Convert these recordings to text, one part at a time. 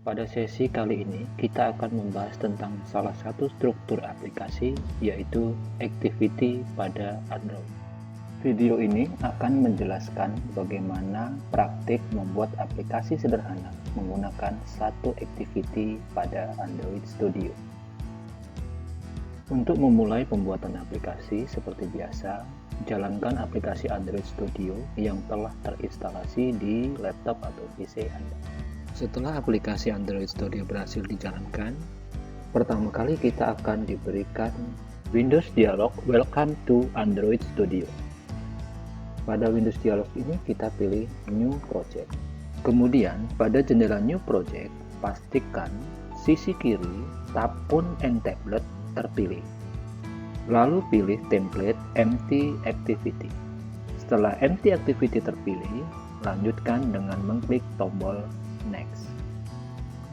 Pada sesi kali ini, kita akan membahas tentang salah satu struktur aplikasi, yaitu Activity pada Android. Video ini akan menjelaskan bagaimana praktik membuat aplikasi sederhana menggunakan satu Activity pada Android Studio. Untuk memulai pembuatan aplikasi seperti biasa, jalankan aplikasi Android Studio yang telah terinstalasi di laptop atau PC Anda. Setelah aplikasi Android Studio berhasil dijalankan, pertama kali kita akan diberikan Windows Dialog Welcome to Android Studio. Pada Windows Dialog ini kita pilih New Project. Kemudian pada jendela New Project, pastikan sisi kiri tab Phone and Tablet terpilih. Lalu pilih template Empty Activity. Setelah Empty Activity terpilih, lanjutkan dengan mengklik tombol Next.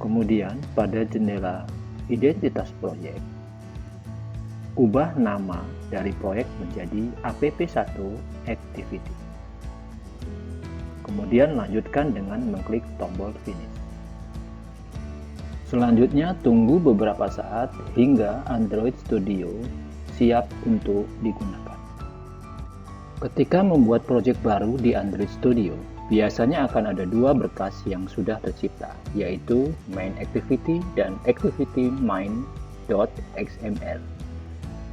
Kemudian pada jendela Identitas Project, ubah nama dari proyek menjadi app1 Activity. Kemudian lanjutkan dengan mengklik tombol Finish. Selanjutnya tunggu beberapa saat hingga Android Studio siap untuk digunakan. Ketika membuat proyek baru di Android Studio, biasanya akan ada dua berkas yang sudah tercipta, yaitu Main Activity dan Activity Main.xml.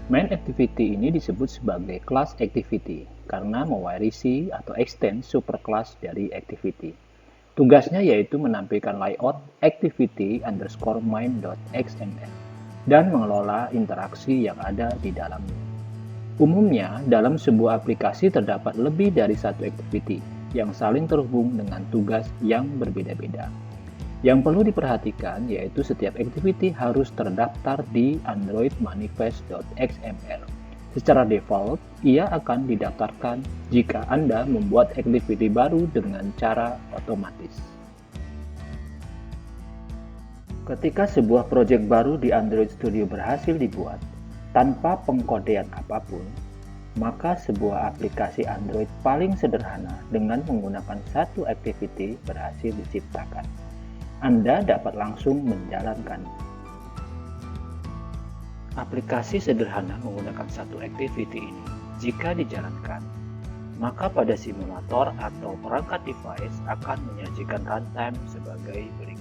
Main Activity ini disebut sebagai kelas Activity karena mewarisi atau extend superclass dari Activity. Tugasnya yaitu menampilkan layout activity_main.xml dan mengelola interaksi yang ada di dalamnya. Umumnya, dalam sebuah aplikasi terdapat lebih dari satu activity yang saling terhubung dengan tugas yang berbeda-beda. Yang perlu diperhatikan yaitu setiap activity harus terdaftar di Android Manifest.xml. Secara default, ia akan didaftarkan jika Anda membuat activity baru dengan cara otomatis. Ketika sebuah proyek baru di Android Studio berhasil dibuat, tanpa pengkodean apapun, maka sebuah aplikasi Android paling sederhana dengan menggunakan satu activity berhasil diciptakan. Anda dapat langsung menjalankannya. Aplikasi sederhana menggunakan satu activity ini, jika dijalankan, maka pada simulator atau perangkat device akan menyajikan runtime sebagai berikut.